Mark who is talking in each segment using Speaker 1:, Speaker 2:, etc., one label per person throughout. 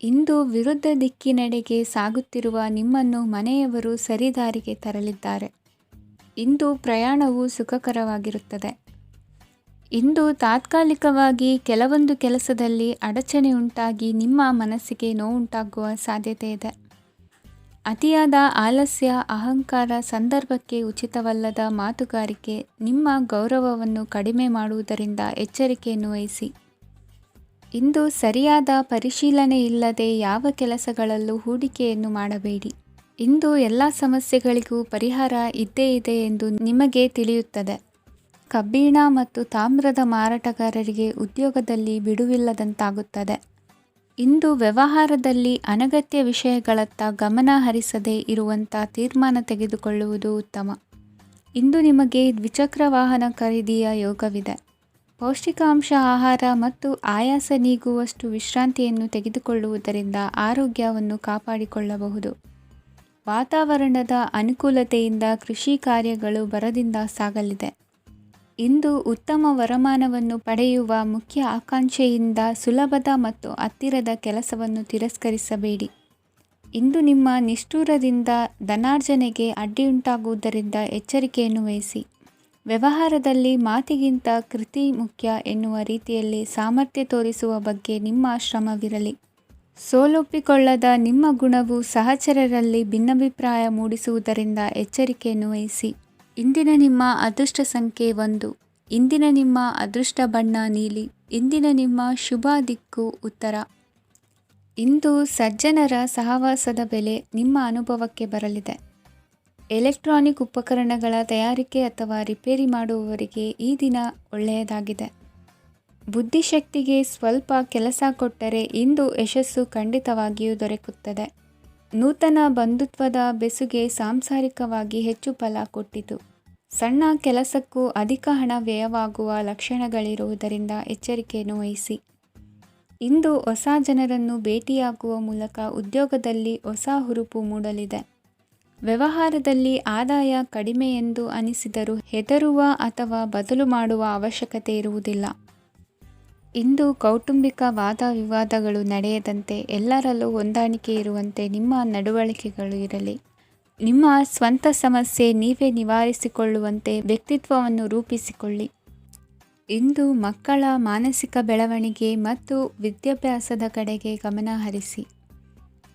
Speaker 1: ಇಂದು ವಿರುದ್ಧ ದಿಕ್ಕಿನೆಡೆಗೆ ಸಾಗುತ್ತಿರುವ ನಿಮ್ಮನ್ನು ಮನೆಯವರು ಸರಿದಾರಿಗೆ ತರಲಿದ್ದಾರೆ. ಇಂದು ಪ್ರಯಾಣವು ಸುಖಕರವಾಗಿರುತ್ತದೆ. ಇಂದು ತಾತ್ಕಾಲಿಕವಾಗಿ ಕೆಲವೊಂದು ಕೆಲಸದಲ್ಲಿ ಅಡಚಣೆ ಉಂಟಾಗಿ ನಿಮ್ಮ ಮನಸ್ಸಿಗೆ ನೋವುಂಟಾಗುವ ಸಾಧ್ಯತೆ ಇದೆ. ಅತಿಯಾದ ಆಲಸ್ಯ, ಅಹಂಕಾರ, ಸಂದರ್ಭಕ್ಕೆ ಉಚಿತವಲ್ಲದ ಮಾತುಗಾರಿಕೆ ನಿಮ್ಮ ಗೌರವವನ್ನು ಕಡಿಮೆ ಮಾಡುವುದರಿಂದ ಎಚ್ಚರಿಕೆಯನ್ನು ವಹಿಸಿ. ಇಂದು ಸರಿಯಾದ ಪರಿಶೀಲನೆ ಇಲ್ಲದೆ ಯಾವ ಕೆಲಸಗಳಲ್ಲೂ ಹೂಡಿಕೆಯನ್ನು ಮಾಡಬೇಡಿ. ಇಂದು ಎಲ್ಲ ಸಮಸ್ಯೆಗಳಿಗೂ ಪರಿಹಾರ ಇದ್ದೇ ಇದೆ ಎಂದು ನಿಮಗೆ ತಿಳಿಯುತ್ತದೆ. ಕಬ್ಬಿಣ ಮತ್ತು ತಾಮ್ರದ ಮಾರಾಟಗಾರರಿಗೆ ಉದ್ಯೋಗದಲ್ಲಿ ಬಿಡುವಿಲ್ಲದಂತಾಗುತ್ತದೆ. ಇಂದು ವ್ಯವಹಾರದಲ್ಲಿ ಅನಗತ್ಯ ವಿಷಯಗಳತ್ತ ಗಮನ ಹರಿಸದೇ ಇರುವಂಥ ತೀರ್ಮಾನ ತೆಗೆದುಕೊಳ್ಳುವುದು ಉತ್ತಮ. ಇಂದು ನಿಮಗೆ ದ್ವಿಚಕ್ರ ವಾಹನ ಖರೀದಿಯ ಯೋಗವಿದೆ. ಪೌಷ್ಟಿಕಾಂಶ ಆಹಾರ ಮತ್ತು ಆಯಾಸ ನೀಗುವಷ್ಟು ವಿಶ್ರಾಂತಿಯನ್ನು ತೆಗೆದುಕೊಳ್ಳುವುದರಿಂದ ಆರೋಗ್ಯವನ್ನು ಕಾಪಾಡಿಕೊಳ್ಳಬಹುದು. ವಾತಾವರಣದ ಅನುಕೂಲತೆಯಿಂದ ಕೃಷಿ ಕಾರ್ಯಗಳು ಭರದಿಂದ ಸಾಗಲಿದೆ. ಇಂದು ಉತ್ತಮ ವರಮಾನವನ್ನು ಪಡೆಯುವ ಮುಖ್ಯ ಆಕಾಂಕ್ಷೆಯಿಂದ ಸುಲಭದ ಮತ್ತು ಹತ್ತಿರದ ಕೆಲಸವನ್ನು ತಿರಸ್ಕರಿಸಬೇಡಿ. ಇಂದು ನಿಮ್ಮ ನಿಷ್ಠುರದಿಂದ ಧನಾರ್ಜನೆಗೆ ಅಡ್ಡಿಯುಂಟಾಗುವುದರಿಂದ ಎಚ್ಚರಿಕೆಯನ್ನು ವಹಿಸಿ. ವ್ಯವಹಾರದಲ್ಲಿ ಮಾತಿಗಿಂತ ಕೃತಿ ಮುಖ್ಯ ಎನ್ನುವ ರೀತಿಯಲ್ಲಿ ಸಾಮರ್ಥ್ಯ ತೋರಿಸುವ ಬಗ್ಗೆ ನಿಮ್ಮ ಶ್ರಮವಿರಲಿ. ಸೋಲೊಪ್ಪಿಕೊಳ್ಳದ ನಿಮ್ಮ ಗುಣವು ಸಹಚರರಲ್ಲಿ ಭಿನ್ನಾಭಿಪ್ರಾಯ ಮೂಡಿಸುವುದರಿಂದ ಎಚ್ಚರಿಕೆಯನ್ನು ವಹಿಸಿ. ಇಂದಿನ ನಿಮ್ಮ ಅದೃಷ್ಟ ಸಂಖ್ಯೆ 1. ಇಂದಿನ ನಿಮ್ಮ ಅದೃಷ್ಟ ಬಣ್ಣ ನೀಲಿ. ಇಂದಿನ ನಿಮ್ಮ ಶುಭ ದಿಕ್ಕು ಉತ್ತರ. ಇಂದು ಸಜ್ಜನರ ಸಹವಾಸದ ಬೆಲೆ ನಿಮ್ಮ ಅನುಭವಕ್ಕೆ ಬರಲಿದೆ. ಎಲೆಕ್ಟ್ರಾನಿಕ್ ಉಪಕರಣಗಳ ತಯಾರಿಕೆ ಅಥವಾ ರಿಪೇರಿ ಮಾಡುವವರಿಗೆ ಈ ದಿನ ಒಳ್ಳೆಯದಾಗಿದೆ. ಬುದ್ಧಿಶಕ್ತಿಗೆ ಸ್ವಲ್ಪ ಕೆಲಸ ಕೊಟ್ಟರೆ ಇಂದು ಯಶಸ್ಸು ಖಂಡಿತವಾಗಿಯೂ ದೊರಕುತ್ತದೆ. ನೂತನ ಬಂಧುತ್ವದ ಬೆಸುಗೆ ಸಾಂಸಾರಿಕವಾಗಿ ಹೆಚ್ಚು ಫಲ ಕೊಟ್ಟಿತು. ಸಣ್ಣ ಕೆಲಸಕ್ಕೂ ಅಧಿಕ ಹಣ ವ್ಯಯವಾಗುವ ಲಕ್ಷಣಗಳಿರುವುದರಿಂದ ಎಚ್ಚರಿಕೆಯನ್ನು ವಹಿಸಿ. ಇಂದು ಹೊಸ ಜನರನ್ನು ಭೇಟಿಯಾಗುವ ಮೂಲಕ ಉದ್ಯೋಗದಲ್ಲಿ ಹೊಸ ಹುರುಪು ಮೂಡಲಿದೆ. ವ್ಯವಹಾರದಲ್ಲಿ ಆದಾಯ ಕಡಿಮೆ ಎಂದು ಅನಿಸಿದರೂ ಹೆದರುವ ಅಥವಾ ಬದಲು ಮಾಡುವ ಅವಶ್ಯಕತೆ ಇರುವುದಿಲ್ಲ. ಇಂದು ಕೌಟುಂಬಿಕ ವಾದ ವಿವಾದಗಳು ನಡೆಯದಂತೆ ಎಲ್ಲರಲ್ಲೂ ಹೊಂದಾಣಿಕೆ ಇರುವಂತೆ ನಿಮ್ಮ ನಡವಳಿಕೆಗಳು ಇರಲಿ. ನಿಮ್ಮ ಸ್ವಂತ ಸಮಸ್ಯೆ ನೀವೇ ನಿವಾರಿಸಿಕೊಳ್ಳುವಂತೆ ವ್ಯಕ್ತಿತ್ವವನ್ನು ರೂಪಿಸಿಕೊಳ್ಳಿ. ಇಂದು ಮಕ್ಕಳ ಮಾನಸಿಕ ಬೆಳವಣಿಗೆ ಮತ್ತು ವಿದ್ಯಾಭ್ಯಾಸದ ಕಡೆಗೆ ಗಮನ ಹರಿಸಿ.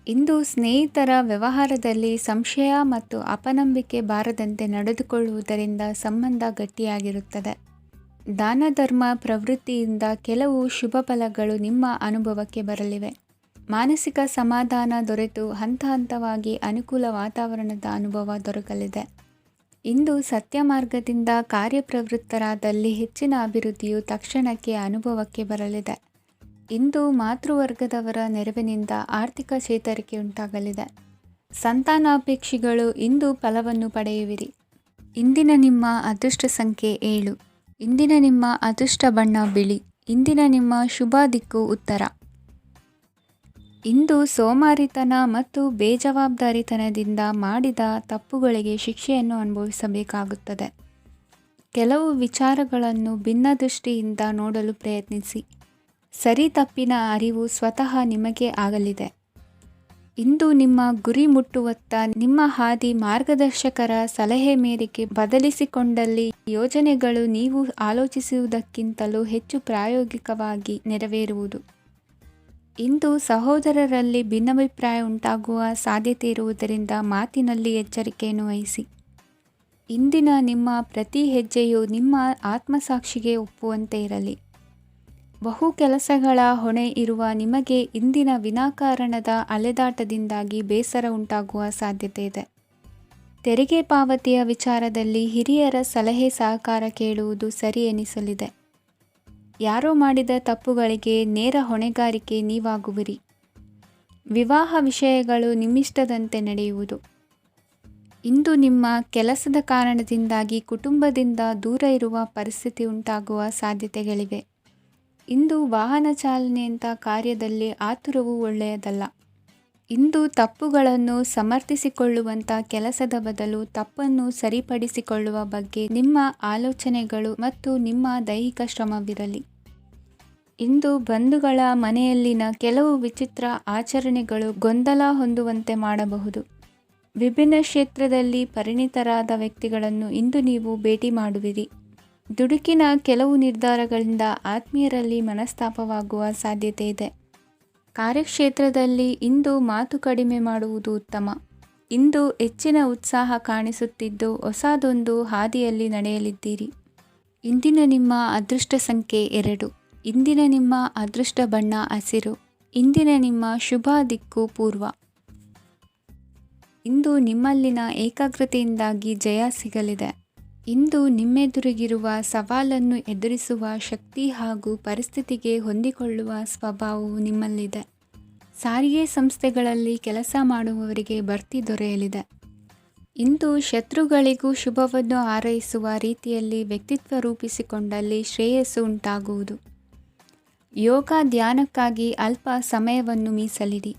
Speaker 1: ಇಂದು ಸ್ನೇಹಿತರ ವ್ಯವಹಾರದಲ್ಲಿ ಸಂಶಯ ಮತ್ತು ಅಪನಂಬಿಕೆ ಬಾರದಂತೆ ನಡೆದುಕೊಳ್ಳುವುದರಿಂದ ಸಂಬಂಧ ಗಟ್ಟಿಯಾಗಿರುತ್ತದೆ. ದಾನ ಧರ್ಮ ಪ್ರವೃತ್ತಿಯಿಂದ ಕೆಲವು ಶುಭ ಫಲಗಳು ನಿಮ್ಮ ಅನುಭವಕ್ಕೆ ಬರಲಿವೆ. ಮಾನಸಿಕ ಸಮಾಧಾನ ದೊರೆತು ಹಂತ ಹಂತವಾಗಿ ಅನುಕೂಲ ವಾತಾವರಣದ ಅನುಭವ ದೊರಕಲಿದೆ. ಇಂದು ಸತ್ಯ ಮಾರ್ಗದಿಂದ ಕಾರ್ಯಪ್ರವೃತ್ತರಾದಲ್ಲಿ ಹೆಚ್ಚಿನ ಅಭಿವೃದ್ಧಿಯು ತಕ್ಷಣಕ್ಕೆ ಅನುಭವಕ್ಕೆ ಬರಲಿದೆ. ಇಂದು ಮಾತೃವರ್ಗದವರ ನೆರವಿನಿಂದ ಆರ್ಥಿಕ ಚೇತರಿಕೆ ಉಂಟಾಗಲಿದೆ. ಸಂತಾನಾಪೇಕ್ಷಿಗಳು ಇಂದು ಫಲವನ್ನು ಪಡೆಯುವಿರಿ. ಇಂದಿನ ನಿಮ್ಮ ಅದೃಷ್ಟ ಸಂಖ್ಯೆ 7. ಇಂದಿನ ನಿಮ್ಮ ಅದೃಷ್ಟ ಬಣ್ಣ ಬಿಳಿ. ಇಂದಿನ ನಿಮ್ಮ ಶುಭ ದಿಕ್ಕು ಉತ್ತರ. ಇಂದು ಸೋಮಾರಿತನ ಮತ್ತು ಬೇಜವಾಬ್ದಾರಿತನದಿಂದ ಮಾಡಿದ ತಪ್ಪುಗಳಿಗೆ ಶಿಕ್ಷೆಯನ್ನು ಅನುಭವಿಸಬೇಕಾಗುತ್ತದೆ. ಕೆಲವು ವಿಚಾರಗಳನ್ನು ಭಿನ್ನ ದೃಷ್ಟಿಯಿಂದ ನೋಡಲು ಪ್ರಯತ್ನಿಸಿ. ಸರಿ ತಪ್ಪಿನ ಅರಿವು ಸ್ವತಃ ನಿಮಗೆ ಆಗಲಿದೆ. ಇಂದು ನಿಮ್ಮ ಗುರಿ ಮುಟ್ಟುವತ್ತ ನಿಮ್ಮ ಹಾದಿ ಮಾರ್ಗದರ್ಶಕರ ಸಲಹೆ ಮೇರೆಗೆ ಬದಲಿಸಿಕೊಂಡಲ್ಲಿ ಯೋಜನೆಗಳು ನೀವು ಆಲೋಚಿಸುವುದಕ್ಕಿಂತಲೂ ಹೆಚ್ಚು ಪ್ರಾಯೋಗಿಕವಾಗಿ ನೆರವೇರುವುದು. ಇಂದು ಸಹೋದರರಲ್ಲಿ ಭಿನ್ನಾಭಿಪ್ರಾಯ ಉಂಟಾಗುವ ಸಾಧ್ಯತೆ ಇರುವುದರಿಂದ ಮಾತಿನಲ್ಲಿ ಎಚ್ಚರಿಕೆಯನ್ನು ವಹಿಸಿ. ಇಂದಿನ ನಿಮ್ಮ ಪ್ರತಿ ಹೆಜ್ಜೆಯು ನಿಮ್ಮ ಆತ್ಮಸಾಕ್ಷಿಗೆ ಒಪ್ಪುವಂತೆ ಇರಲಿ. ಬಹು ಕೆಲಸಗಳ ಹೊಣೆ ಇರುವ ನಿಮಗೆ ಇಂದಿನ ವಿನಾಕಾರಣದ ಅಲೆದಾಟದಿಂದಾಗಿ ಬೇಸರ ಉಂಟಾಗುವ ಸಾಧ್ಯತೆ ಇದೆ. ತೆರಿಗೆ ಪಾವತಿಯ ವಿಚಾರದಲ್ಲಿ ಹಿರಿಯರ ಸಲಹೆ ಸಹಕಾರ ಕೇಳುವುದು ಸರಿ ಎನಿಸಲಿದೆ. ಯಾರೋ ಮಾಡಿದ ತಪ್ಪುಗಳಿಗೆ ನೇರ ಹೊಣೆಗಾರಿಕೆ ನೀವಾಗುವಿರಿ. ವಿವಾಹ ವಿಷಯಗಳು ನಿಮ್ಮಿಷ್ಟದಂತೆ ನಡೆಯುವುದು. ಇಂದು ನಿಮ್ಮ ಕೆಲಸದ ಕಾರಣದಿಂದಾಗಿ ಕುಟುಂಬದಿಂದ ದೂರ ಇರುವ ಪರಿಸ್ಥಿತಿ ಉಂಟಾಗುವ ಸಾಧ್ಯತೆಗಳಿವೆ. ಇಂದು ವಾಹನ ಚಾಲನೆಯಂಥ ಕಾರ್ಯದಲ್ಲಿ ಆತುರವು ಒಳ್ಳೆಯದಲ್ಲ. ಇಂದು ತಪ್ಪುಗಳನ್ನು ಸಮರ್ಥಿಸಿಕೊಳ್ಳುವಂಥ ಕೆಲಸದ ಬದಲು ತಪ್ಪನ್ನು ಸರಿಪಡಿಸಿಕೊಳ್ಳುವ ಬಗ್ಗೆ ನಿಮ್ಮ ಆಲೋಚನೆಗಳು ಮತ್ತು ನಿಮ್ಮ ದೈಹಿಕ ಶ್ರಮವಿರಲಿ. ಇಂದು ಬಂಧುಗಳ ಮನೆಯಲ್ಲಿನ ಕೆಲವು ವಿಚಿತ್ರ ಆಚರಣೆಗಳು ಗೊಂದಲ ಹೊಂದುವಂತೆ ಮಾಡಬಹುದು. ವಿಭಿನ್ನ ಕ್ಷೇತ್ರದಲ್ಲಿ ಪರಿಣಿತರಾದ ವ್ಯಕ್ತಿಗಳನ್ನು ಇಂದು ನೀವು ಭೇಟಿ ಮಾಡುವಿರಿ. ದುಡುಕಿನ ಕೆಲವು ನಿರ್ಧಾರಗಳಿಂದ ಆತ್ಮೀಯರಲ್ಲಿ ಮನಸ್ತಾಪವಾಗುವ ಸಾಧ್ಯತೆ ಇದೆ. ಕಾರ್ಯಕ್ಷೇತ್ರದಲ್ಲಿ ಇಂದು ಮಾತು ಕಡಿಮೆ ಮಾಡುವುದು ಉತ್ತಮ. ಇಂದು ಹೆಚ್ಚಿನ ಉತ್ಸಾಹ ಕಾಣಿಸುತ್ತಿದ್ದು ಹೊಸದೊಂದು ಹಾದಿಯಲ್ಲಿ ನಡೆಯಲಿದ್ದೀರಿ. ಇಂದಿನ ನಿಮ್ಮ ಅದೃಷ್ಟ ಸಂಖ್ಯೆ 2. ಇಂದಿನ ನಿಮ್ಮ ಅದೃಷ್ಟ ಬಣ್ಣ ಹಸಿರು. ಇಂದಿನ ನಿಮ್ಮ ಶುಭ ದಿಕ್ಕು ಪೂರ್ವ. ಇಂದು ನಿಮ್ಮಲ್ಲಿನ ಏಕಾಗ್ರತೆಯಿಂದಾಗಿ ಜಯ ಸಿಗಲಿದೆ. ಇಂದು ನಿಮ್ಮೆದುರಿಗಿರುವ ಸವಾಲನ್ನು ಎದುರಿಸುವ ಶಕ್ತಿ ಹಾಗೂ ಪರಿಸ್ಥಿತಿಗೆ ಹೊಂದಿಕೊಳ್ಳುವ ಸ್ವಭಾವವು ನಿಮ್ಮಲ್ಲಿದೆ. ಸಾರಿಗೆ ಸಂಸ್ಥೆಗಳಲ್ಲಿ ಕೆಲಸ ಮಾಡುವವರಿಗೆ ಬಡ್ತಿ ದೊರೆಯಲಿದೆ. ಇಂದು ಶತ್ರುಗಳಿಗೂ ಶುಭವನ್ನು ಹಾರೈಸುವ ರೀತಿಯಲ್ಲಿ ವ್ಯಕ್ತಿತ್ವ ರೂಪಿಸಿಕೊಂಡಲ್ಲಿ ಶ್ರೇಯಸ್ಸು ಉಂಟಾಗುವುದು. ಯೋಗ ಧ್ಯಾನಕ್ಕಾಗಿ ಅಲ್ಪ ಸಮಯವನ್ನು ಮೀಸಲಿಡಿ.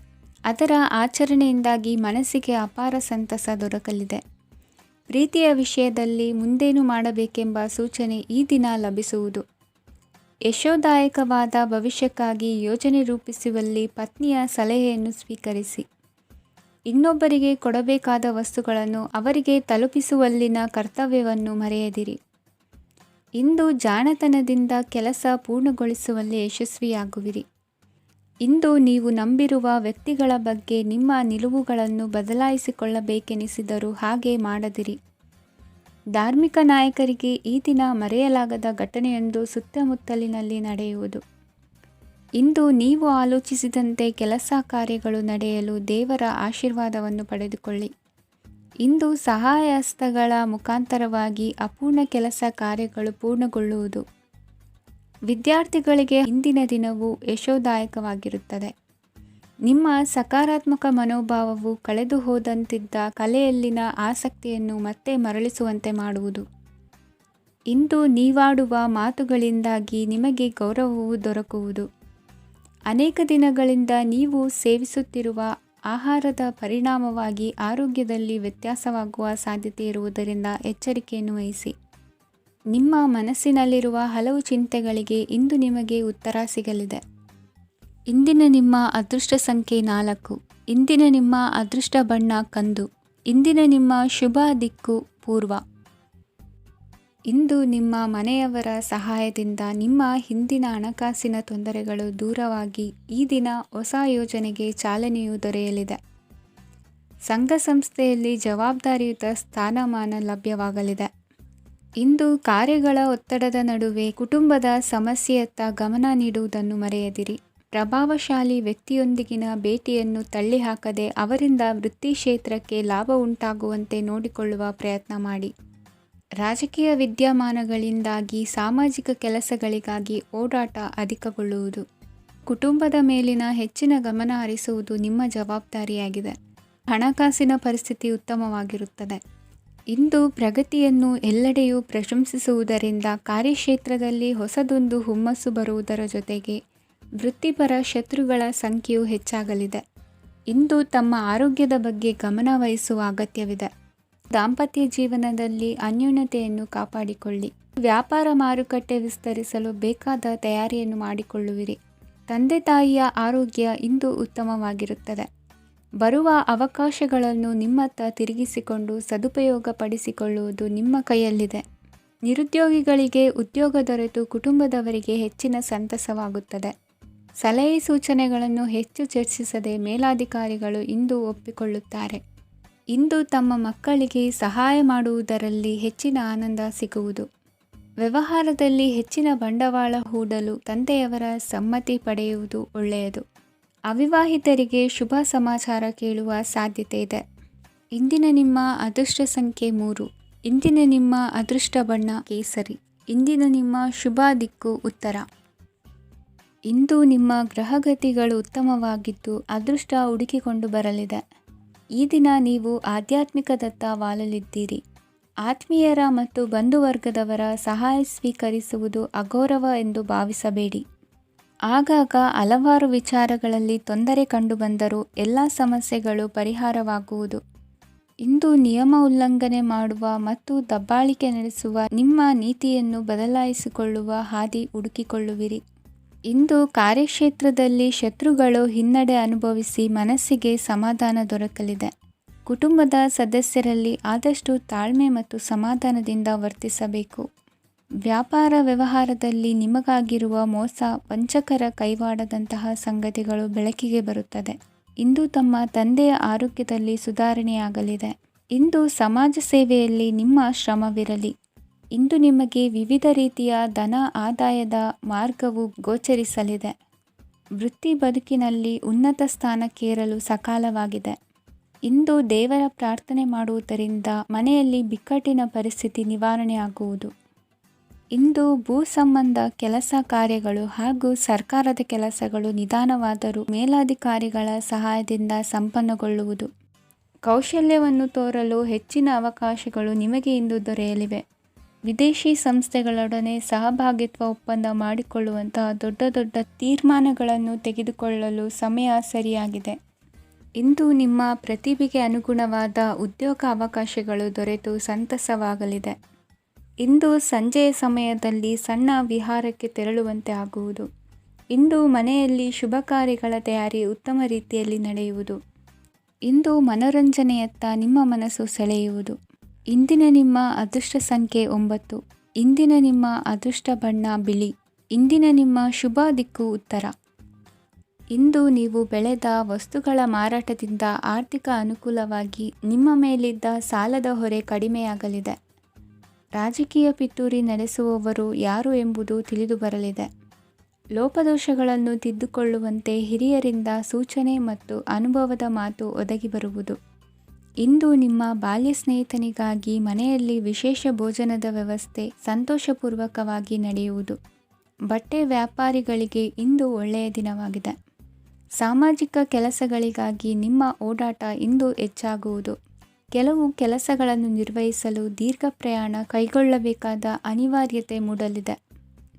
Speaker 1: ಅದರ ಆಚರಣೆಯಿಂದಾಗಿ ಮನಸ್ಸಿಗೆ ಅಪಾರ ಸಂತಸ ದೊರಕಲಿದೆ. ಪ್ರೀತಿಯ ವಿಷಯದಲ್ಲಿ ಮುಂದೇನು ಮಾಡಬೇಕೆಂಬ ಸೂಚನೆ ಈ ದಿನ ಲಭಿಸುವುದು. ಯಶೋದಾಯಕವಾದ ಭವಿಷ್ಯಕ್ಕಾಗಿ ಯೋಜನೆ ರೂಪಿಸುವಲ್ಲಿ ಪತ್ನಿಯ ಸಲಹೆಯನ್ನು ಸ್ವೀಕರಿಸಿ. ಇನ್ನೊಬ್ಬರಿಗೆ ಕೊಡಬೇಕಾದ ವಸ್ತುಗಳನ್ನು ಅವರಿಗೆ ತಲುಪಿಸುವಲ್ಲಿನ ಕರ್ತವ್ಯವನ್ನು ಮರೆಯದಿರಿ. ಇಂದು ಜಾಣತನದಿಂದ ಕೆಲಸ ಪೂರ್ಣಗೊಳಿಸುವಲ್ಲಿ ಯಶಸ್ವಿಯಾಗುವಿರಿ. ಇಂದು ನೀವು ನಂಬಿರುವ ವ್ಯಕ್ತಿಗಳ ಬಗ್ಗೆ ನಿಮ್ಮ ನಿಲುವುಗಳನ್ನು ಬದಲಾಯಿಸಿಕೊಳ್ಳಬೇಕೆನಿಸಿದರೂ ಹಾಗೆ ಮಾಡದಿರಿ. ಧಾರ್ಮಿಕ ನಾಯಕರಿಗೆ ಈ ದಿನ ಮರೆಯಲಾಗದ ಘಟನೆಯೊಂದು ಸುತ್ತಮುತ್ತಲಿನಲ್ಲಿ ನಡೆಯುವುದು. ಇಂದು ನೀವು ಆಲೋಚಿಸಿದಂತೆ ಕೆಲಸ ಕಾರ್ಯಗಳು ನಡೆಯಲು ದೇವರ ಆಶೀರ್ವಾದವನ್ನು ಪಡೆದುಕೊಳ್ಳಿ. ಇಂದು ಸಹಾಯ ಹಸ್ತಗಳ ಮುಖಾಂತರವಾಗಿ ಅಪೂರ್ಣ ಕೆಲಸ ಕಾರ್ಯಗಳು ಪೂರ್ಣಗೊಳ್ಳುವುದು. ವಿದ್ಯಾರ್ಥಿಗಳಿಗೆ ಇಂದಿನ ದಿನವು ಯಶೋದಾಯಕವಾಗಿರುತ್ತದೆ. ನಿಮ್ಮ ಸಕಾರಾತ್ಮಕ ಮನೋಭಾವವು ಕಳೆದು ಹೋದಂತಿದ್ದ ಕಲೆಯಲ್ಲಿನ ಆಸಕ್ತಿಯನ್ನು ಮತ್ತೆ ಮರಳಿಸುವಂತೆ ಮಾಡುವುದು. ಇಂದು ನೀವಾಡುವ ಮಾತುಗಳಿಂದಾಗಿ ನಿಮಗೆ ಗೌರವವು ದೊರಕುವುದು. ಅನೇಕ ದಿನಗಳಿಂದ ನೀವು ಸೇವಿಸುತ್ತಿರುವ ಆಹಾರದ ಪರಿಣಾಮವಾಗಿ ಆರೋಗ್ಯದಲ್ಲಿ ವ್ಯತ್ಯಾಸವಾಗುವ ಸಾಧ್ಯತೆ ಇರುವುದರಿಂದ ಎಚ್ಚರಿಕೆಯನ್ನು ವಹಿಸಿ. ನಿಮ್ಮ ಮನಸ್ಸಿನಲ್ಲಿರುವ ಹಲವು ಚಿಂತೆಗಳಿಗೆ ಇಂದು ನಿಮಗೆ ಉತ್ತರ ಸಿಗಲಿದೆ. ಇಂದಿನ ನಿಮ್ಮ ಅದೃಷ್ಟ ಸಂಖ್ಯೆ 4. ಇಂದಿನ ನಿಮ್ಮ ಅದೃಷ್ಟ ಬಣ್ಣ ಕಂದು. ಇಂದಿನ ನಿಮ್ಮ ಶುಭ ದಿಕ್ಕು ಪೂರ್ವ. ಇಂದು ನಿಮ್ಮ ಮನೆಯವರ ಸಹಾಯದಿಂದ ನಿಮ್ಮ ಹಿಂದಿನ ಹಣಕಾಸಿನ ತೊಂದರೆಗಳು ದೂರವಾಗಿ ಈ ದಿನ ಹೊಸ ಯೋಜನೆಗೆ ಚಾಲನೆಯು ದೊರೆಯಲಿದೆ. ಸಂಘ ಸಂಸ್ಥೆಯಲ್ಲಿ ಜವಾಬ್ದಾರಿಯುತ ಸ್ಥಾನಮಾನ ಲಭ್ಯವಾಗಲಿದೆ. ಇಂದು ಕಾರ್ಯಗಳ ಒತ್ತಡದ ನಡುವೆ ಕುಟುಂಬದ ಸಮಸ್ಯೆಯತ್ತ ಗಮನ ನೀಡುವುದನ್ನು ಮರೆಯದಿರಿ. ಪ್ರಭಾವಶಾಲಿ ವ್ಯಕ್ತಿಯೊಂದಿಗಿನ ಭೇಟಿಯನ್ನು ತಳ್ಳಿಹಾಕದೆ ಅವರಿಂದ ವೃತ್ತಿ ಕ್ಷೇತ್ರಕ್ಕೆ ಲಾಭ ಉಂಟಾಗುವಂತೆ ನೋಡಿಕೊಳ್ಳುವ ಪ್ರಯತ್ನ ಮಾಡಿ. ರಾಜಕೀಯ ವಿದ್ಯಮಾನಗಳಿಂದಾಗಿ ಸಾಮಾಜಿಕ ಕೆಲಸಗಳಿಗಾಗಿ ಓಡಾಟ ಅಧಿಕಗೊಳ್ಳುವುದು. ಕುಟುಂಬದ ಮೇಲಿನ ಹೆಚ್ಚಿನ ಗಮನ ಹರಿಸುವುದು ನಿಮ್ಮ ಜವಾಬ್ದಾರಿಯಾಗಿದೆ. ಹಣಕಾಸಿನ ಪರಿಸ್ಥಿತಿ ಉತ್ತಮವಾಗಿರುತ್ತದೆ. ಇಂದು ಪ್ರಗತಿಯನ್ನು ಎಲ್ಲೆಡೆಯೂ ಪ್ರಶಂಸಿಸುವುದರಿಂದ ಕಾರ್ಯಕ್ಷೇತ್ರದಲ್ಲಿ ಹೊಸದೊಂದು ಹುಮ್ಮಸ್ಸು ಬರುವುದರ ಜೊತೆಗೆ ವೃತ್ತಿಪರ ಶತ್ರುಗಳ ಸಂಖ್ಯೆಯು ಹೆಚ್ಚಾಗಲಿದೆ. ಇಂದು ತಮ್ಮ ಆರೋಗ್ಯದ ಬಗ್ಗೆ ಗಮನ ವಹಿಸುವ ಅಗತ್ಯವಿದೆ. ದಾಂಪತ್ಯ ಜೀವನದಲ್ಲಿ ಅನ್ಯೋನ್ಯತೆಯನ್ನು ಕಾಪಾಡಿಕೊಳ್ಳಿ. ವ್ಯಾಪಾರ ಮಾರುಕಟ್ಟೆ ವಿಸ್ತರಿಸಲು ಬೇಕಾದ ತಯಾರಿಯನ್ನು ಮಾಡಿಕೊಳ್ಳುವಿರಿ. ತಂದೆ ತಾಯಿಯ ಆರೋಗ್ಯ ಇಂದು ಉತ್ತಮವಾಗಿರುತ್ತದೆ. ಬರುವ ಅವಕಾಶಗಳನ್ನು ನಿಮ್ಮತ್ತ ತಿರುಗಿಸಿಕೊಂಡು ಸದುಪಯೋಗಪಡಿಸಿಕೊಳ್ಳುವುದು ನಿಮ್ಮ ಕೈಯಲ್ಲಿದೆ. ನಿರುದ್ಯೋಗಿಗಳಿಗೆ ಉದ್ಯೋಗ ದೊರೆತು ಕುಟುಂಬದವರಿಗೆ ಹೆಚ್ಚಿನ ಸಂತಸವಾಗುತ್ತದೆ. ಸಲಹೆ ಸೂಚನೆಗಳನ್ನು ಹೆಚ್ಚು ಚರ್ಚಿಸದೆ ಮೇಲಾಧಿಕಾರಿಗಳು ಇಂದು ಒಪ್ಪಿಕೊಳ್ಳುತ್ತಾರೆ. ಇಂದು ತಮ್ಮ ಮಕ್ಕಳಿಗೆ ಸಹಾಯ ಮಾಡುವುದರಲ್ಲಿ ಹೆಚ್ಚಿನ ಆನಂದ ಸಿಗುವುದು. ವ್ಯವಹಾರದಲ್ಲಿ ಹೆಚ್ಚಿನ ಬಂಡವಾಳ ಹೂಡಲು ತಂದೆಯವರ ಸಮ್ಮತಿ ಪಡೆಯುವುದು ಒಳ್ಳೆಯದು. ಅವಿವಾಹಿತರಿಗೆ ಶುಭ ಸಮಾಚಾರ ಕೇಳುವ ಸಾಧ್ಯತೆ ಇದೆ. ಇಂದಿನ ನಿಮ್ಮ ಅದೃಷ್ಟ ಸಂಖ್ಯೆ 3. ಇಂದಿನ ನಿಮ್ಮ ಅದೃಷ್ಟ ಬಣ್ಣ ಕೇಸರಿ. ಇಂದಿನ ನಿಮ್ಮ ಶುಭ ದಿಕ್ಕು ಉತ್ತರ. ಇಂದು ನಿಮ್ಮ ಗ್ರಹಗತಿಗಳು ಉತ್ತಮವಾಗಿದ್ದು ಅದೃಷ್ಟ ಹುಡುಕಿಕೊಂಡು ಬರಲಿದೆ. ಈ ದಿನ ನೀವು ಆಧ್ಯಾತ್ಮಿಕದತ್ತ ವಾಲಲಿದ್ದೀರಿ. ಆತ್ಮೀಯರ ಮತ್ತು ಬಂಧುವರ್ಗದವರ ಸಹಾಯ ಸ್ವೀಕರಿಸುವುದು ಅಗೌರವ ಎಂದು ಭಾವಿಸಬೇಡಿ. ಆಗಾಗ ಹಲವಾರು ವಿಚಾರಗಳಲ್ಲಿ ತೊಂದರೆ ಕಂಡುಬಂದರೂ ಎಲ್ಲ ಸಮಸ್ಯೆಗಳು ಪರಿಹಾರವಾಗುವುದು. ಇಂದು ನಿಯಮ ಉಲ್ಲಂಘನೆ ಮಾಡುವ ಮತ್ತು ದಬ್ಬಾಳಿಕೆ ನಡೆಸುವ ನಿಮ್ಮ ನೀತಿಯನ್ನು ಬದಲಾಯಿಸಿಕೊಳ್ಳುವ ಹಾದಿ ಹುಡುಕಿಕೊಳ್ಳುವಿರಿ. ಇಂದು ಕಾರ್ಯಕ್ಷೇತ್ರದಲ್ಲಿ ಶತ್ರುಗಳು ಹಿನ್ನಡೆ ಅನುಭವಿಸಿ ಮನಸ್ಸಿಗೆ ಸಮಾಧಾನ ದೊರಕಲಿದೆ. ಕುಟುಂಬದ ಸದಸ್ಯರಲ್ಲಿ ಆದಷ್ಟು ತಾಳ್ಮೆ ಮತ್ತು ಸಮಾಧಾನದಿಂದ ವರ್ತಿಸಬೇಕು. ವ್ಯಾಪಾರ ವ್ಯವಹಾರದಲ್ಲಿ ನಿಮಗಾಗಿರುವ ಮೋಸ, ವಂಚಕರ ಕೈವಾಡದಂತಹ ಸಂಗತಿಗಳು ಬೆಳಕಿಗೆ ಬರುತ್ತದೆ. ಇಂದು ತಮ್ಮ ತಂದೆಯ ಆರೋಗ್ಯದಲ್ಲಿ ಸುಧಾರಣೆಯಾಗಲಿದೆ. ಇಂದು ಸಮಾಜ ಸೇವೆಯಲ್ಲಿ ನಿಮ್ಮ ಶ್ರಮವಿರಲಿ. ಇಂದು ನಿಮಗೆ ವಿವಿಧ ರೀತಿಯ ಧನ ಆದಾಯದ ಮಾರ್ಗವು ಗೋಚರಿಸಲಿದೆ. ವೃತ್ತಿ ಬದುಕಿನಲ್ಲಿ ಉನ್ನತ ಸ್ಥಾನಕ್ಕೇರಲು ಸಕಾಲವಾಗಿದೆ. ಇಂದು ದೇವರ ಪ್ರಾರ್ಥನೆ ಮಾಡುವುದರಿಂದ ಮನೆಯಲ್ಲಿ ಬಿಕ್ಕಟ್ಟಿನ ಪರಿಸ್ಥಿತಿ ನಿವಾರಣೆಯಾಗುವುದು. ಇಂದು ಭೂ ಸಂಬಂಧ ಕೆಲಸ ಕಾರ್ಯಗಳು ಹಾಗೂ ಸರ್ಕಾರದ ಕೆಲಸಗಳು ನಿಧಾನವಾದರೂ ಮೇಲಾಧಿಕಾರಿಗಳ ಸಹಾಯದಿಂದ ಸಂಪನ್ನಗೊಳ್ಳುವುದು. ಕೌಶಲ್ಯವನ್ನು ತೋರಲು ಹೆಚ್ಚಿನ ಅವಕಾಶಗಳು ನಿಮಗೆ ಇಂದು ದೊರೆಯಲಿವೆ. ವಿದೇಶಿ ಸಂಸ್ಥೆಗಳೊಡನೆ ಸಹಭಾಗಿತ್ವ ಒಪ್ಪಂದ ಮಾಡಿಕೊಳ್ಳುವಂತಹ ದೊಡ್ಡ ದೊಡ್ಡ ತೀರ್ಮಾನಗಳನ್ನು ತೆಗೆದುಕೊಳ್ಳಲು ಸಮಯ ಸರಿಯಾಗಿದೆ. ಇಂದು ನಿಮ್ಮ ಪ್ರತಿಭೆಗೆ ಅನುಗುಣವಾದ ಉದ್ಯೋಗ ಅವಕಾಶಗಳು ದೊರೆತು ಸಂತಸವಾಗಲಿದೆ. ಇಂದು ಸಂಜೆಯ ಸಮಯದಲ್ಲಿ ಸಣ್ಣ ವಿಹಾರಕ್ಕೆ ತೆರಳುವಂತೆ ಆಗುವುದು. ಇಂದು ಮನೆಯಲ್ಲಿ ಶುಭ ಕಾರ್ಯಗಳ ತಯಾರಿ ಉತ್ತಮ ರೀತಿಯಲ್ಲಿ ನಡೆಯುವುದು. ಇಂದು ಮನೋರಂಜನೆಯತ್ತ ನಿಮ್ಮ ಮನಸ್ಸು ಸೆಳೆಯುವುದು. ಇಂದಿನ ನಿಮ್ಮ ಅದೃಷ್ಟ ಸಂಖ್ಯೆ 9. ಇಂದಿನ ನಿಮ್ಮ ಅದೃಷ್ಟ ಬಣ್ಣ ಬಿಳಿ. ಇಂದಿನ ನಿಮ್ಮ ಶುಭ ದಿಕ್ಕು ಉತ್ತರ. ಇಂದು ನೀವು ಬೆಳೆದ ವಸ್ತುಗಳ ಮಾರಾಟದಿಂದ ಆರ್ಥಿಕ ಅನುಕೂಲವಾಗಿ ನಿಮ್ಮ ಮೇಲಿದ್ದ ಸಾಲದ ಹೊರೆ ಕಡಿಮೆಯಾಗಲಿದೆ. ರಾಜಕೀಯ ಪಿತೂರಿ ನಡೆಸುವವರು ಯಾರು ಎಂಬುದು ತಿಳಿದು ಬರಲಿದೆ. ಲೋಪದೋಷಗಳನ್ನು ತಿದ್ದುಕೊಳ್ಳುವಂತೆ ಹಿರಿಯರಿಂದ ಸೂಚನೆ ಮತ್ತು ಅನುಭವದ ಮಾತು ಒದಗಿ ಬರುವುದು. ಇಂದು ನಿಮ್ಮ ಬಾಲ್ಯ ಸ್ನೇಹಿತನಿಗಾಗಿ ಮನೆಯಲ್ಲಿ ವಿಶೇಷ ಭೋಜನದ ವ್ಯವಸ್ಥೆ ಸಂತೋಷಪೂರ್ವಕವಾಗಿ ನಡೆಯುವುದು. ಬಟ್ಟೆ ವ್ಯಾಪಾರಿಗಳಿಗೆ ಇಂದು ಒಳ್ಳೆಯ ದಿನವಾಗಿದೆ. ಸಾಮಾಜಿಕ ಕೆಲಸಗಳಿಗಾಗಿ ನಿಮ್ಮ ಓಡಾಟ ಇಂದು ಹೆಚ್ಚಾಗುವುದು. ಕೆಲವು ಕೆಲಸಗಳನ್ನು ನಿರ್ವಹಿಸಲು ದೀರ್ಘ ಪ್ರಯಾಣ ಕೈಗೊಳ್ಳಬೇಕಾದ ಅನಿವಾರ್ಯತೆ ಮೂಡಲಿದೆ.